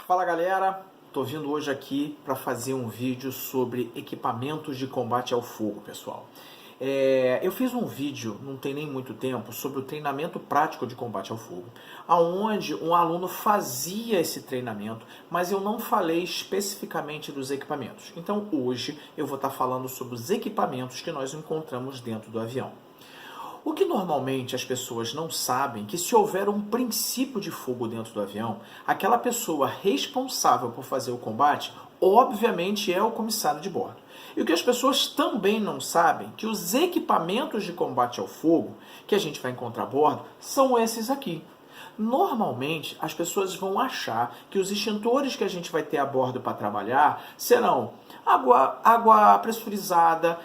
Fala galera, tô vindo hoje aqui para fazer um vídeo sobre equipamentos de combate ao fogo, pessoal. Eu fiz um vídeo, não tem nem muito tempo, sobre o treinamento prático de combate ao fogo, aonde um aluno fazia esse treinamento, mas eu não falei especificamente dos equipamentos. Então hoje eu vou estar falando sobre os equipamentos que nós encontramos dentro do avião. O que normalmente as pessoas não sabem é que se houver um princípio de fogo dentro do avião, aquela pessoa responsável por fazer o combate, obviamente é o comissário de bordo. E o que as pessoas também não sabem é que os equipamentos de combate ao fogo que a gente vai encontrar a bordo são esses aqui. Normalmente, as pessoas vão achar que os extintores que a gente vai ter a bordo para trabalhar serão água pressurizada,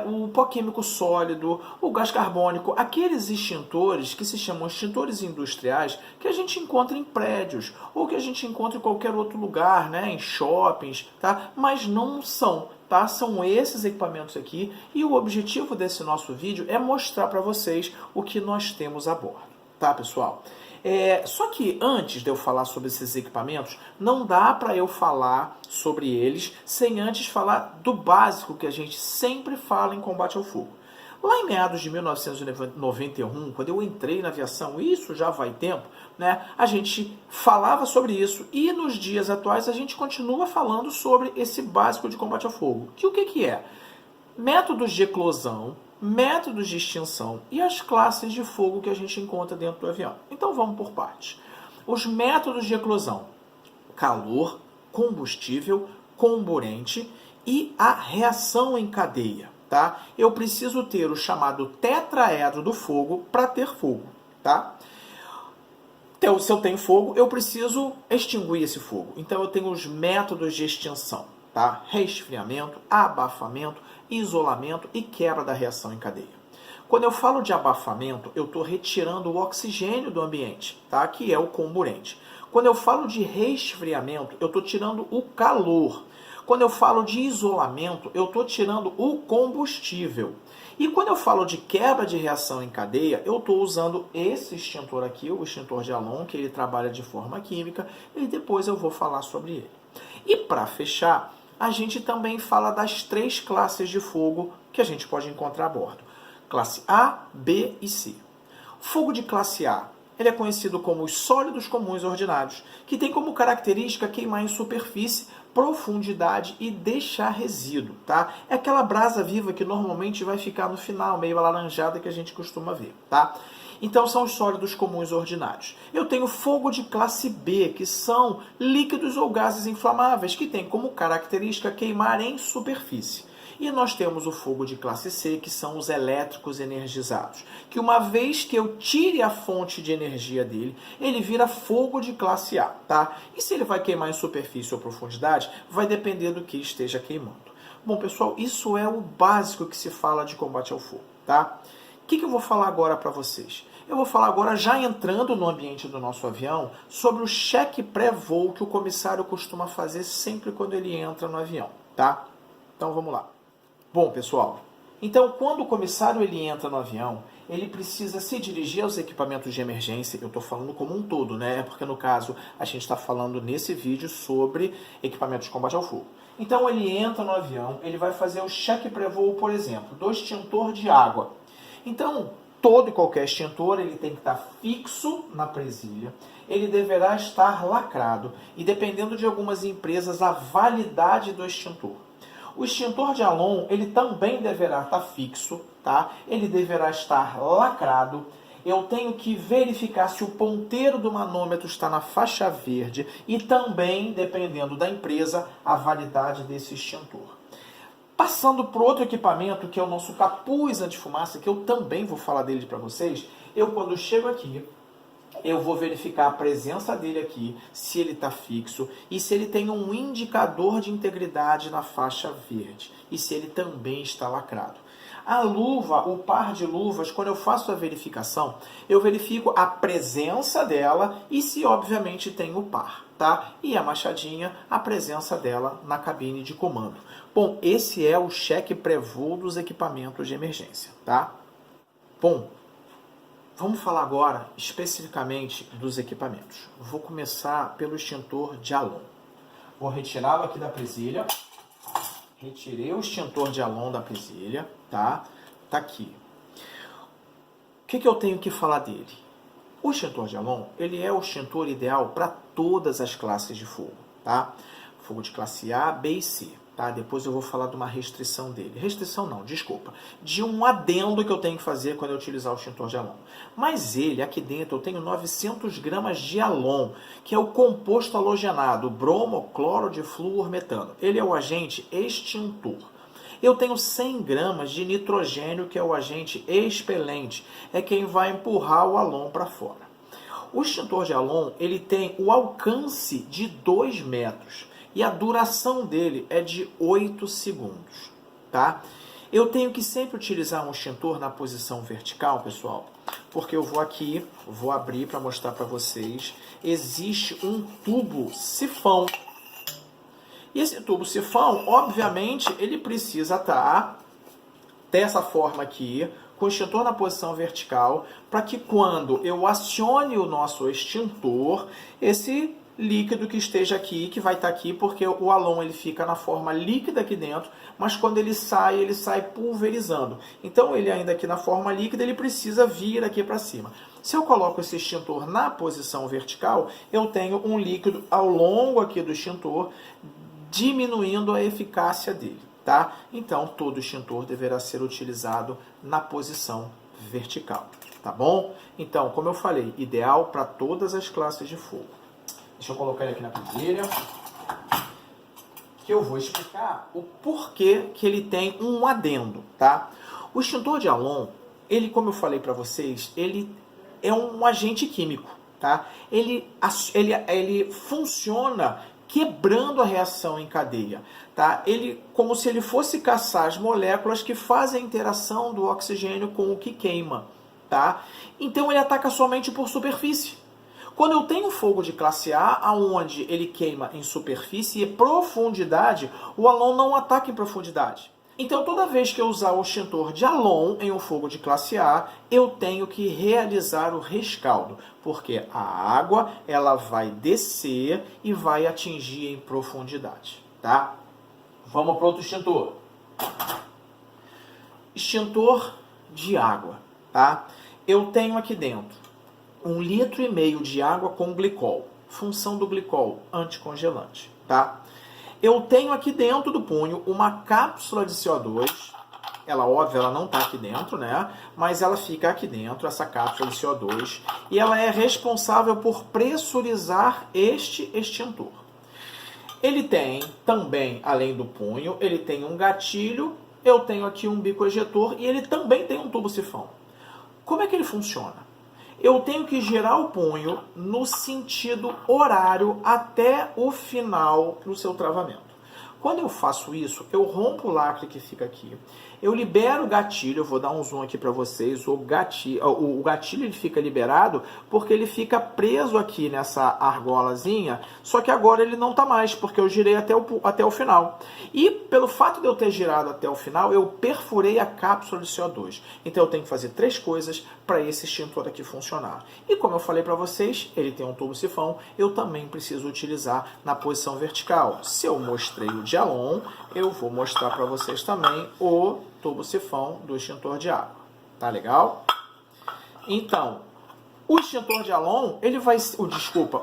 o pó químico sólido, o gás carbônico, aqueles extintores que se chamam extintores industriais que a gente encontra em prédios ou que a gente encontra em qualquer outro lugar, né, em shoppings, tá? Mas não são. Tá? São esses equipamentos aqui e o objetivo desse nosso vídeo é mostrar para vocês o que nós temos a bordo. Tá, pessoal? Só que antes de eu falar sobre esses equipamentos, não dá para eu falar sobre eles sem antes falar do básico que a gente sempre fala em combate ao fogo. Lá em meados de 1991, quando eu entrei na aviação, isso já vai tempo, né? A gente falava sobre isso e nos dias atuais a gente continua falando sobre esse básico de combate ao fogo. Que o que é? Métodos de eclosão, métodos de extinção e as classes de fogo que a gente encontra dentro do avião. Então vamos por partes. Os métodos de eclosão: calor, combustível, comburente e a reação em cadeia. Tá? Eu preciso ter o chamado tetraedro do fogo para ter fogo. Tá? Então, se eu tenho fogo, eu preciso extinguir esse fogo. Então eu tenho os métodos de extinção. Tá? Resfriamento, abafamento, isolamento e quebra da reação em cadeia. Quando eu falo de abafamento, eu estou retirando o oxigênio do ambiente, tá? Que é o comburente. Quando eu falo de resfriamento, eu estou tirando o calor. Quando eu falo de isolamento, eu estou tirando o combustível. E quando eu falo de quebra de reação em cadeia, eu estou usando esse extintor aqui, o extintor de Halon, que ele trabalha de forma química, e depois eu vou falar sobre ele. E para fechar, a gente também fala das 3 classes de fogo que a gente pode encontrar a bordo. Classe A, B e C. Fogo de classe A, ele é conhecido como os sólidos comuns ordinários, que tem como característica queimar em superfície, profundidade e deixar resíduo. Tá? É aquela brasa viva que normalmente vai ficar no final, meio alaranjada, que a gente costuma ver. Tá? Então são os sólidos comuns ordinários. Eu tenho fogo de classe B, que são líquidos ou gases inflamáveis, que tem como característica queimar em superfície. E nós temos o fogo de classe C, que são os elétricos energizados, que uma vez que eu tire a fonte de energia dele, ele vira fogo de classe A. Tá? E se ele vai queimar em superfície ou profundidade, vai depender do que esteja queimando. Bom, pessoal, isso é o básico que se fala de combate ao fogo. Tá? O que eu vou falar agora para vocês? Eu vou falar agora, já entrando no ambiente do nosso avião, sobre o cheque pré-voo que o comissário costuma fazer sempre quando ele entra no avião, tá? Então vamos lá. Bom, pessoal, então quando o comissário ele entra no avião, ele precisa se dirigir aos equipamentos de emergência. Eu estou falando como um todo, né? Porque no caso a gente está falando nesse vídeo sobre equipamentos de combate ao fogo. Então ele entra no avião, ele vai fazer o cheque pré-voo, por exemplo, do extintor de água. Então, todo e qualquer extintor ele tem que estar fixo na presilha, ele deverá estar lacrado e, dependendo de algumas empresas, a validade do extintor. O extintor de Halon ele também deverá estar fixo, tá? Ele deverá estar lacrado. Eu tenho que verificar se o ponteiro do manômetro está na faixa verde e também, dependendo da empresa, a validade desse extintor. Passando para outro equipamento, que é o nosso capuz antifumaça, que eu também vou falar dele para vocês, eu quando chego aqui, eu vou verificar a presença dele aqui, se ele está fixo e se ele tem um indicador de integridade na faixa verde e se ele também está lacrado. A luva, o par de luvas, quando eu faço a verificação, eu verifico a presença dela e se obviamente tem o par, tá? E a machadinha, a presença dela na cabine de comando. Bom, esse é o cheque pré-voo dos equipamentos de emergência, tá? Bom, Vamos falar agora especificamente dos equipamentos. Vou começar pelo extintor de Alon. Vou retirá-lo aqui da presilha. Retirei o extintor de Alon da presilha, tá? Tá aqui. O que eu tenho que falar dele? O extintor de Alon, ele é o extintor ideal para todas as classes de fogo, tá? Fogo de classe A, B e C, tá? Depois eu vou falar de uma restrição dele. Restrição não, desculpa. De um adendo que eu tenho que fazer quando eu utilizar o extintor de Alon. Mas ele, aqui dentro, eu tenho 900 gramas de Alon, que é o composto halogenado, bromo, cloro de flúor, metano. Ele é o agente extintor. Eu tenho 100 gramas de nitrogênio, que é o agente expelente, é quem vai empurrar o Alon para fora. O extintor de Alon, ele tem o alcance de 2 metros e a duração dele é de 8 segundos, tá? Eu tenho que sempre utilizar um extintor na posição vertical, pessoal, porque eu vou aqui, vou abrir para mostrar para vocês, existe um tubo sifão. E esse tubo sifão, obviamente, ele precisa estar dessa forma aqui, com o extintor na posição vertical, para que quando eu acione o nosso extintor, esse líquido que esteja aqui, que vai estar aqui, porque o Alon ele fica na forma líquida aqui dentro, mas quando ele sai pulverizando. Então, ele ainda aqui na forma líquida, ele precisa vir aqui para cima. Se eu coloco esse extintor na posição vertical, eu tenho um líquido ao longo aqui do extintor, diminuindo a eficácia dele, tá? Então, todo extintor deverá ser utilizado na posição vertical, tá bom? Então, como eu falei, ideal para todas as classes de fogo. Deixa eu colocar ele aqui na presilha, que eu vou explicar o porquê que ele tem um adendo, tá? O extintor de Alon, ele, como eu falei para vocês, ele é um agente químico, tá? Ele funciona quebrando a reação em cadeia, tá? Ele, como se ele fosse caçar as moléculas que fazem a interação do oxigênio com o que queima, tá? Então ele ataca somente por superfície. Quando eu tenho fogo de classe A, onde ele queima em superfície e profundidade, o Alon não ataca em profundidade. Então, toda vez que eu usar o extintor de Alon em um fogo de classe A, eu tenho que realizar o rescaldo, porque a água ela vai descer e vai atingir em profundidade, tá? Vamos para outro extintor. Extintor de água, tá? Eu tenho aqui dentro 1,5 litro de água com glicol. Função do glicol, anticongelante, tá? Eu tenho aqui dentro do punho uma cápsula de CO2. Ela, óbvio, ela não está aqui dentro, né? Mas ela fica aqui dentro, essa cápsula de CO2. E ela é responsável por pressurizar este extintor. Ele tem também, além do punho, ele tem um gatilho. Eu tenho aqui um bico ejetor e ele também tem um tubo sifão. Como é que ele funciona? Eu tenho que girar o punho no sentido horário até o final do seu travamento. Quando eu faço isso, eu rompo o lacre que fica aqui. Eu libero o gatilho, eu vou dar um zoom aqui para vocês. O gatilho ele fica liberado porque ele fica preso aqui nessa argolazinha, só que agora ele não está mais, porque eu girei até o final. E pelo fato de eu ter girado até o final, eu perfurei a cápsula de CO2. Então eu tenho que fazer 3 coisas para esse extintor aqui funcionar. E como eu falei para vocês, ele tem um tubo sifão, eu também preciso utilizar na posição vertical. Se eu mostrei o de Alon, eu vou mostrar para vocês também o tubo sifão do extintor de água. Tá legal? Então, o extintor de Alon,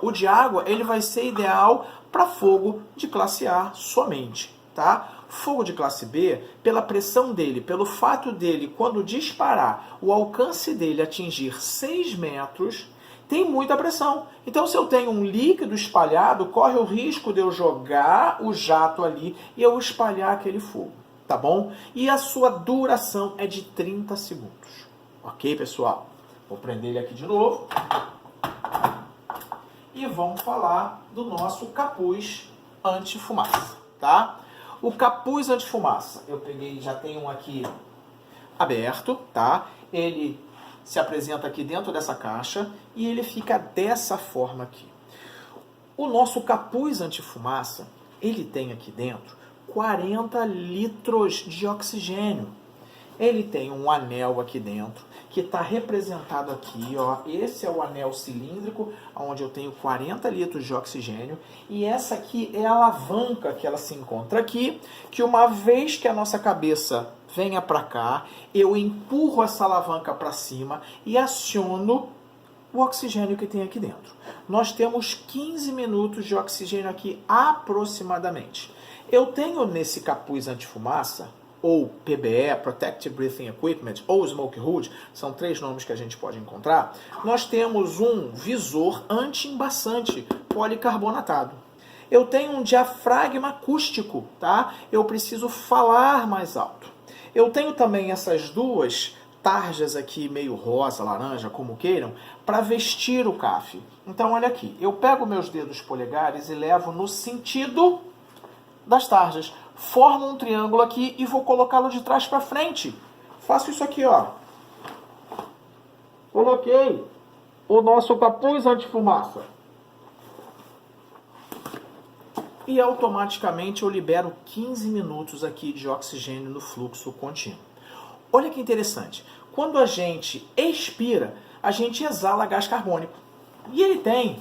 o de água, ele vai ser ideal para fogo de classe A somente, tá? Fogo de classe B, pela pressão dele, pelo fato dele, quando disparar, o alcance dele atingir 6 metros, tem muita pressão. Então, se eu tenho um líquido espalhado, corre o risco de eu jogar o jato ali e eu espalhar aquele fogo, tá bom? E a sua duração é de 30 segundos. Ok, pessoal? Vou prender ele aqui de novo. E vamos falar do nosso capuz anti-fumaça, tá? O capuz anti-fumaça, eu peguei, já tem um aqui aberto, tá? Ele se apresenta aqui dentro dessa caixa e ele fica dessa forma aqui. O nosso capuz anti-fumaça, ele tem aqui dentro 40 litros de oxigênio. ele tem um anel aqui dentro, que está representado aqui, ó. Esse é o anel cilíndrico, onde eu tenho 40 litros de oxigênio. E essa aqui é a alavanca que ela se encontra aqui, que uma vez que a nossa cabeça venha para cá, eu empurro essa alavanca para cima e aciono o oxigênio que tem aqui dentro. Nós temos 15 minutos de oxigênio aqui aproximadamente. Eu tenho nesse capuz antifumaça, ou PBE, Protective Breathing Equipment, ou Smoke Hood, são 3 nomes que a gente pode encontrar, nós temos um visor anti-embaçante policarbonatado. Eu tenho um diafragma acústico, tá? Eu preciso falar mais alto. Eu tenho também essas 2 tarjas aqui, meio rosa, laranja, como queiram, para vestir o CAF. Então, olha aqui, eu pego meus dedos polegares e levo no sentido das tarjas. Formo um triângulo aqui e vou colocá-lo de trás para frente. Faço isso aqui, ó. Coloquei o nosso capuz antifumaça. E automaticamente eu libero 15 minutos aqui de oxigênio no fluxo contínuo. Olha que interessante. Quando a gente expira, a gente exala gás carbônico. E ele tem,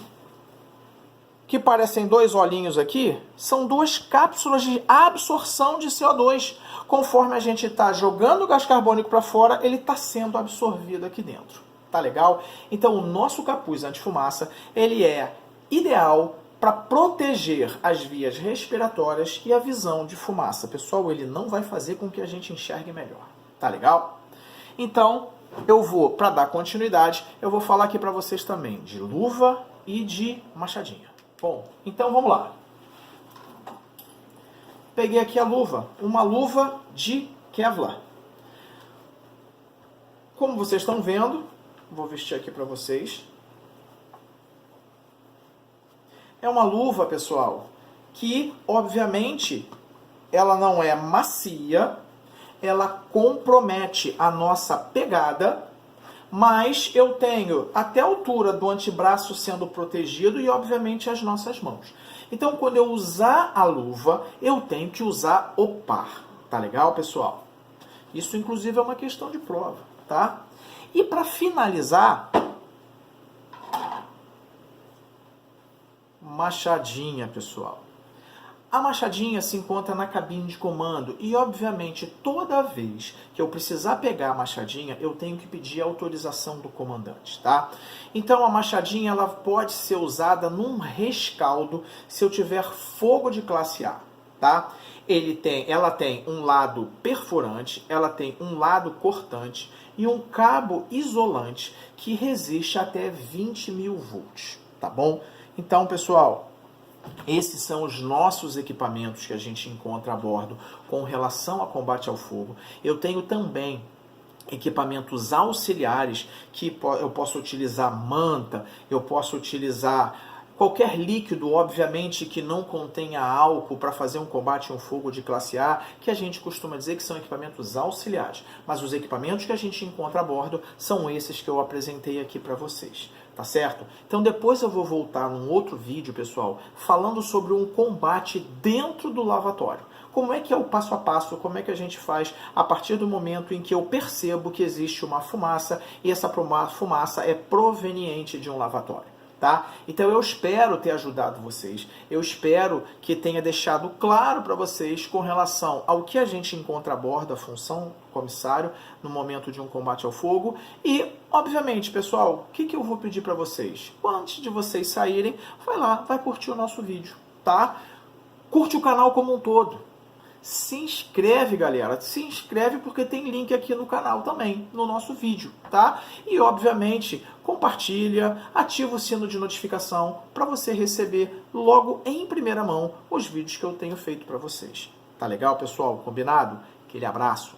que parecem 2 olhinhos aqui, são 2 cápsulas de absorção de CO2. Conforme a gente está jogando o gás carbônico para fora, ele está sendo absorvido aqui dentro. Tá legal? Então, o nosso capuz antifumaça, ele é ideal para proteger as vias respiratórias e a visão de fumaça. Pessoal, ele não vai fazer com que a gente enxergue melhor. Tá legal? Então, eu vou, para dar continuidade, eu vou falar aqui para vocês também de luva e de machadinha. Bom, então vamos lá. Peguei aqui a luva, uma luva de Kevlar. Como vocês estão vendo, vou vestir aqui para vocês. É uma luva, pessoal, que, obviamente, ela não é macia, ela compromete a nossa pegada, mas eu tenho até a altura do antebraço sendo protegido e, obviamente, as nossas mãos. Então, quando eu usar a luva, eu tenho que usar o par. Tá legal, pessoal? Isso, inclusive, é uma questão de prova, tá? E para finalizar, machadinha, pessoal. A machadinha se encontra na cabine de comando e, obviamente, toda vez que eu precisar pegar a machadinha, eu tenho que pedir a autorização do comandante, tá? Então, a machadinha ela pode ser usada num rescaldo se eu tiver fogo de classe A, tá? Ela tem um lado perfurante, ela tem um lado cortante e um cabo isolante que resiste até 20.000 volts, tá bom? Então, pessoal, esses são os nossos equipamentos que a gente encontra a bordo com relação a combate ao fogo. Eu tenho também equipamentos auxiliares que eu posso utilizar manta, eu posso utilizar qualquer líquido, obviamente, que não contenha álcool para fazer um combate a um fogo de classe A, que a gente costuma dizer que são equipamentos auxiliares. Mas os equipamentos que a gente encontra a bordo são esses que eu apresentei aqui para vocês. Tá certo? Então depois eu vou voltar num outro vídeo, pessoal, falando sobre um combate dentro do lavatório. Como é que é o passo a passo, como é que a gente faz a partir do momento em que eu percebo que existe uma fumaça e essa fumaça é proveniente de um lavatório. Tá? Então eu espero ter ajudado vocês, eu espero que tenha deixado claro para vocês com relação ao que a gente encontra a bordo, a função comissário no momento de um combate ao fogo e, obviamente, pessoal, o que eu vou pedir para vocês? Antes de vocês saírem, vai lá, vai curtir o nosso vídeo, tá? Curte o canal como um todo. Se inscreve, galera. Se inscreve porque tem link aqui no canal também, no nosso vídeo, tá? E, obviamente, compartilha, ativa o sino de notificação para você receber logo em primeira mão os vídeos que eu tenho feito para vocês. Tá legal, pessoal? Combinado? Aquele abraço.